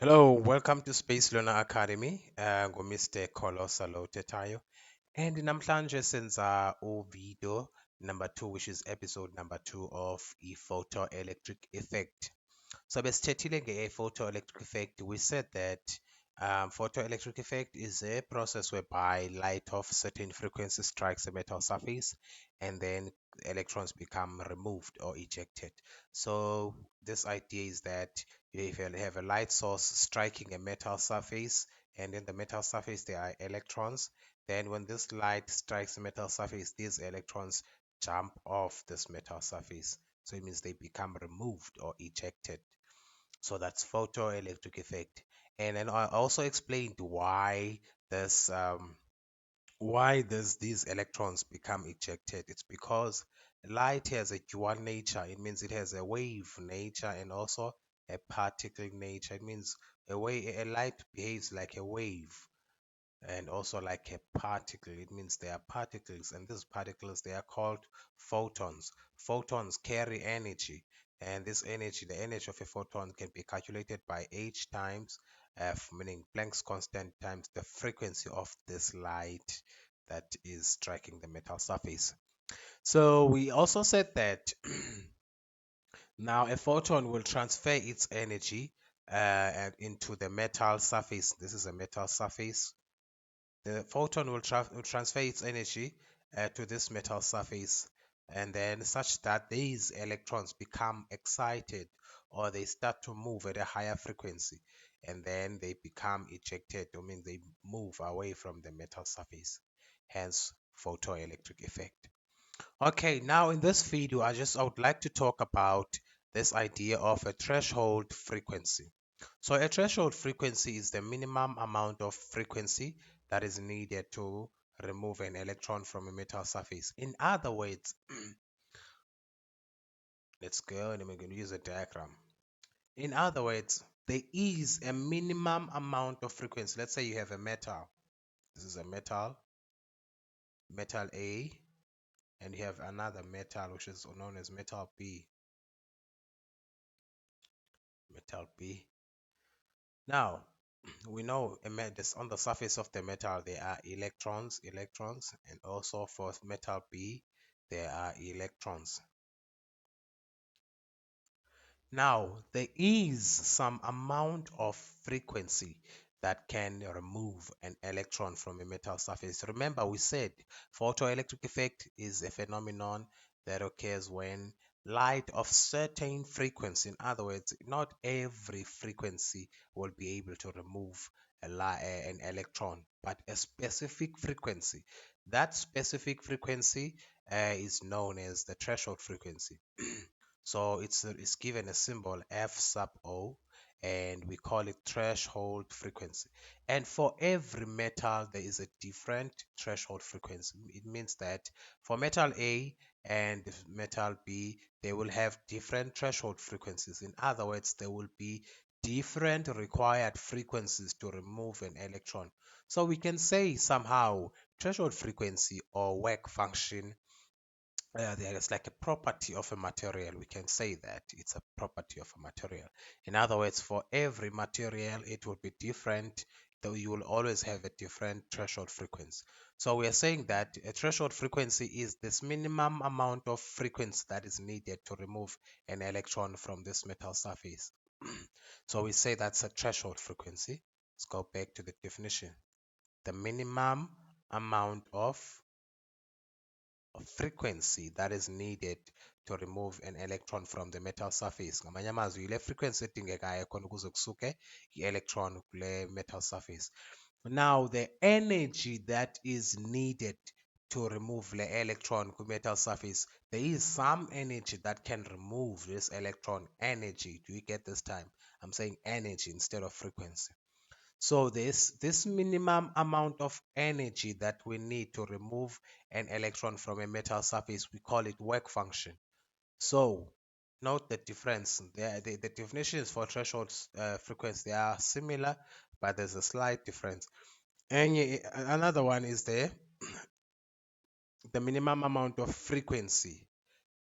Hello, welcome to Space Learner Academy. Mr. Kolosa Tetayo. And namhlanje senza video number 2, which is episode number 2 of photoelectric effect. So besithethile nge-photoelectric effect, we said that photoelectric effect is a process whereby light of certain frequency strikes a metal surface and then electrons become removed or ejected. So this idea is that if you have a light source striking a metal surface, and in the metal surface there are electrons, then when this light strikes the metal surface, these electrons jump off this metal surface. So it means they become removed or ejected. So that's photoelectric effect. And then I also explained this why these electrons become ejected. It's because light has a dual nature. It means it has a wave nature and also a particle nature. It means a light behaves like a wave and also like a particle. It means they are particles, and these particles they are called photons. Photons carry energy, and this energy, the energy of a photon, can be calculated by h times, meaning Planck's constant times the frequency of this light that is striking the metal surface. So we also said that now a photon will transfer its energy into the metal surface. This is a metal surface. The photon will transfer its energy to this metal surface, and then such that these electrons become excited or they start to move at a higher frequency, and then they become ejected, I mean they move away from the metal surface, hence photoelectric effect. Okay, now in this video I would like to talk about this idea of a threshold frequency. So a threshold frequency is the minimum amount of frequency that is needed to remove an electron from a metal surface. In other words, let's go and we're going to use a diagram. In other words, there is a minimum amount of frequency. Let's say you have a metal. This is a metal, metal A, and you have another metal which is known as metal B. Metal B. Now, we know on the surface of the metal there are electrons, and also for metal B there are electrons. Now, there is some amount of frequency that can remove an electron from a metal surface. Remember, we said photoelectric effect is a phenomenon that occurs when light of certain frequency, in other words, not every frequency will be able to remove an electron, but a specific frequency. That specific frequency is known as the threshold frequency. So it's given a symbol F sub O, and we call it threshold frequency. And for every metal, there is a different threshold frequency. It means that for metal A and metal B, they will have different threshold frequencies. In other words, there will be different required frequencies to remove an electron. So we can say somehow threshold frequency or work function, there is like a property of a material. We can say that it's a property of a material. In other words, for every material, it will be different, though you will always have a different threshold frequency. So we are saying that a threshold frequency is this minimum amount of frequency that is needed to remove an electron from this metal surface. So we say that's a threshold frequency. Let's go back to the definition. The minimum amount of frequency that is needed to remove an electron from the metal surface. Ngamanye amazwi ile frequency edingekayo khona ukuze kusuke i-electron kule metal surface. Now the energy that is needed to remove the electron ku metal surface, there is some energy that can remove this electron. Energy, do you get this time? I'm saying energy instead of frequency. So this minimum amount of energy that we need to remove an electron from a metal surface, we call it work function. So note the difference. The definitions for threshold frequency, they are similar, but there's a slight difference. And another one is the minimum amount of frequency,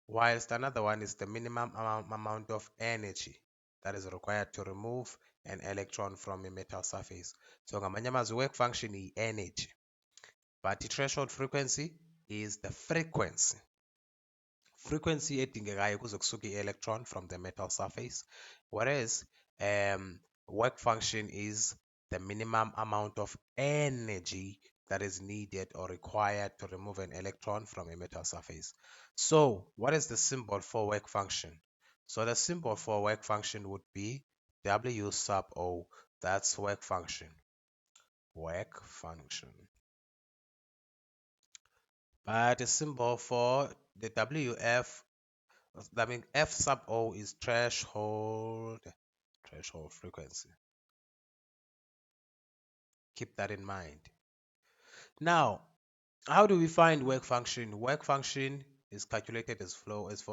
whilst another one is the minimum amount of energy. that is required to remove an electron from a metal surface. So ngamanye amazwi work function energy, but the threshold frequency is the frequency edingekayo kuze kusuke i-electron from the metal surface, whereas work function is the minimum amount of energy that is needed or required to remove an electron from a metal surface. So what is the symbol for work function? So the symbol for work function would be W sub O. That's work function. Work function. But the symbol for the WF, I mean F sub O, is threshold frequency. Keep that in mind. Now, how do we find work function? Work function is calculated as follows.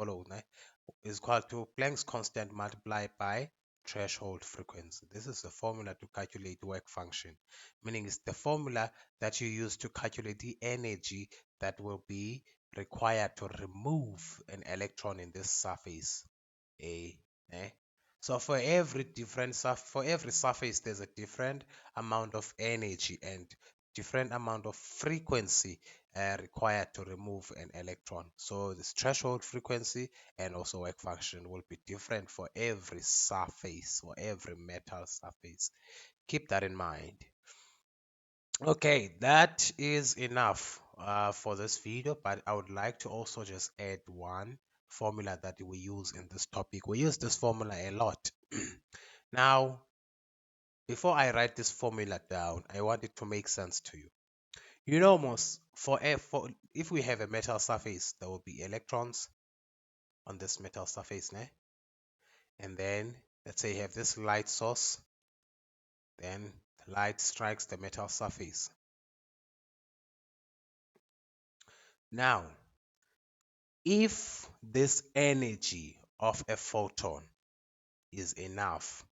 Is equal to Planck's constant multiplied by threshold frequency. This is the formula to calculate work function, meaning it's the formula that you use to calculate the energy that will be required to remove an electron in this surface A. Eh? So for every surface, there's a different amount of energy and different amount of frequency required to remove an electron. So this threshold frequency and also work function will be different for every surface, or every metal surface. Keep that in mind. Okay, that is enough for this video, but I would like to also just add one formula that we use in this topic. We use this formula a lot. Now, before I write this formula down, I want it to make sense to you. You know, most for if we have a metal surface, there will be electrons on this metal surface, né? And then let's say you have this light source, then the light strikes the metal surface. Now, if this energy of a photon is enough,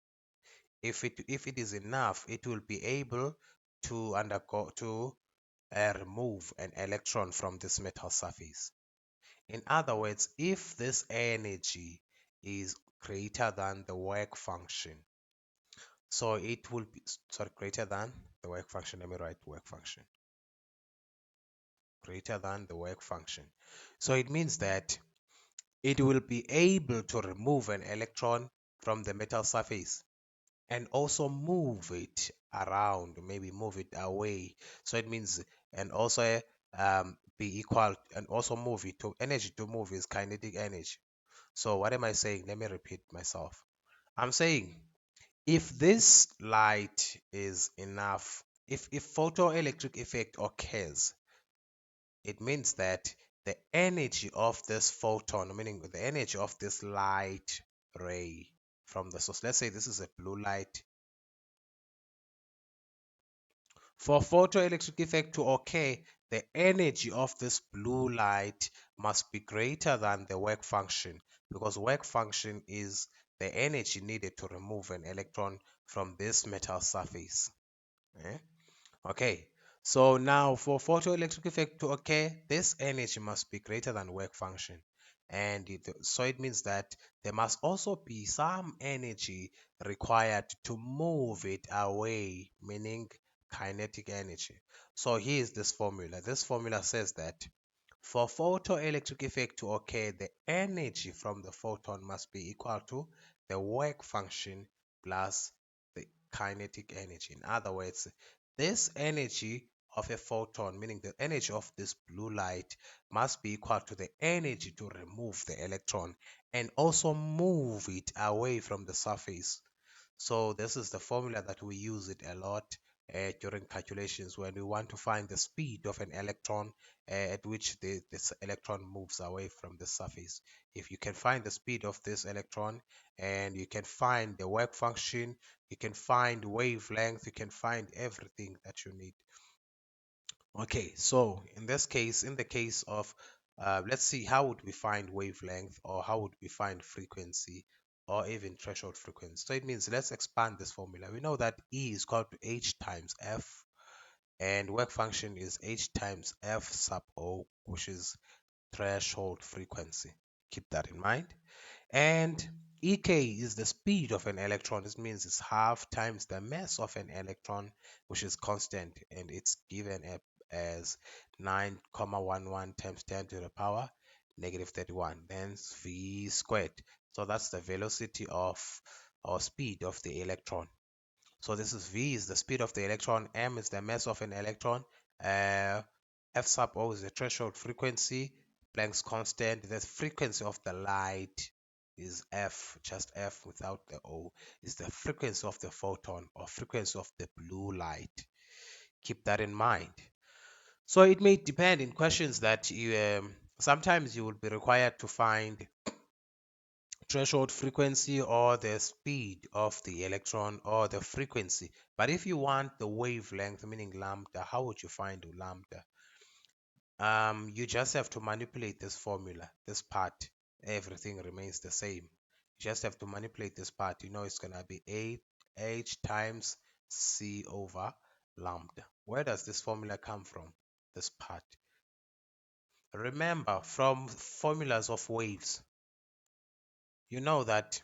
if it is enough, it will be able to remove an electron from this metal surface. In other words, if this energy is greater than the work function, so it will be, sorry, greater than the work function. Let me write work function. Greater than the work function. So it means that it will be able to remove an electron from the metal surface and also move it around, maybe move it away. So it means, and also be equal, and also move it to energy. To move is kinetic energy. So what am I saying? Let me repeat myself. I'm saying if this light is enough, if photoelectric effect occurs, it means that the energy of this photon, meaning the energy of this light ray from the source, let's say this is a blue light. For photoelectric effect to occur, the energy of this blue light must be greater than the work function, because work function is the energy needed to remove an electron from this metal surface. Eh? Okay, so now for photoelectric effect to occur, this energy must be greater than work function. And so it means that there must also be some energy required to move it away, meaning kinetic energy. So here's this formula. This formula says that for photoelectric effect to occur, the energy from the photon must be equal to the work function plus the kinetic energy. In other words, this energy of a photon, meaning the energy of this blue light, must be equal to the energy to remove the electron and also move it away from the surface. So this is the formula that we use it a lot during calculations when we want to find the speed of an electron at which this electron moves away from the surface. If you can find the speed of this electron and you can find the work function, you can find wavelength, you can find everything that you need. Okay, so in this case, in the case of, let's see, how would we find wavelength, or how would we find frequency, or even threshold frequency? So it means, let's expand this formula. We know that E is equal to H times F, and work function is H times F sub O, which is threshold frequency. Keep that in mind. And EK is the speed of an electron. This means it's half times the mass of an electron, which is constant, and it's given as 9,11 times 10 to the power negative 31. Then V squared. So that's the velocity of or speed of the electron. So this is V is the speed of the electron, M is the mass of an electron, uh, F sub O is the threshold frequency, Planck's constant. The frequency of the light is F, just F without the O, is the frequency of the photon or frequency of the blue light. Keep that in mind. So it may depend in questions that you sometimes you will be required to find threshold frequency or the speed of the electron or the frequency. But if you want the wavelength, meaning lambda, how would you find lambda? You just have to manipulate this formula, this part. Everything remains the same. You just have to manipulate this part. You know it's gonna be 8 h times c over lambda. Where does this formula come from? This part. Remember, from formulas of waves, you know that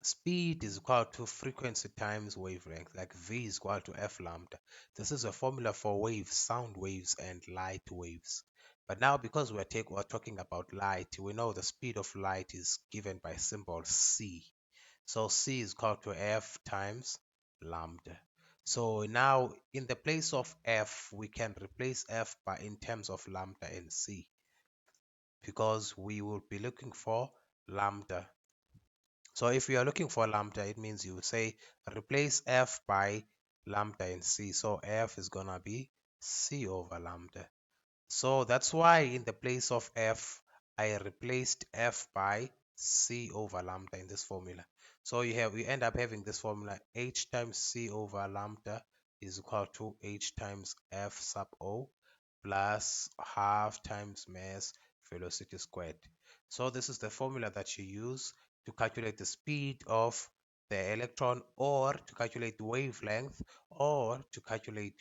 speed is equal to frequency times wavelength, like V is equal to F lambda. This is a formula for waves, sound waves and light waves. But now because we're talking about light, we know the speed of light is given by symbol C. So C is equal to F times lambda. So now in the place of F, we can replace F by in terms of lambda and C because we will be looking for lambda. So if you are looking for lambda, it means you say replace F by lambda in C. So F is gonna be C over lambda. So that's why in the place of F, I replaced F by C over lambda in this formula. So you end up having this formula H times C over lambda is equal to H times F sub O plus half times mass velocity squared. So this is the formula that you use to calculate the speed of the electron or to calculate the wavelength or to calculate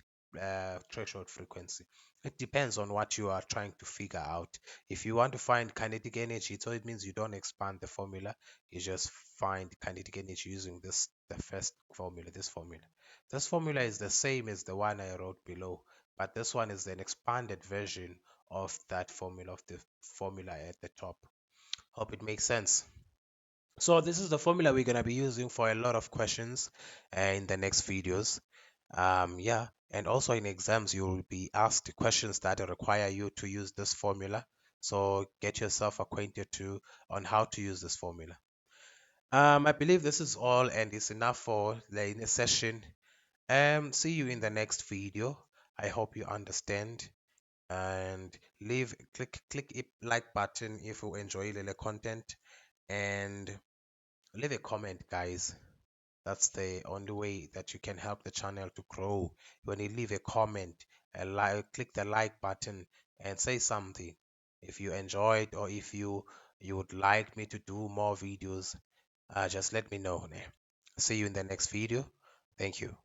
threshold frequency. It depends on what you are trying to figure out. If you want to find kinetic energy, so it means you don't expand the formula, you just find kinetic energy using the first formula, this formula. This formula is the same as the one I wrote below, but this one is an expanded version of that formula, of the formula at the top. Hope it makes sense. So this is the formula we're going to be using for a lot of questions in the next videos. Yeah, and also in exams, you will be asked questions that require you to use this formula. So get yourself acquainted on how to use this formula. I believe this is all and it's enough for the session. See you in the next video. I hope you understand and click like button if you enjoy the content and leave a comment, guys. That's the only way that you can help the channel to grow. When you leave a comment, click the like button and say something. If you enjoyed or if you would like me to do more videos, just let me know. See you in the next video. Thank you.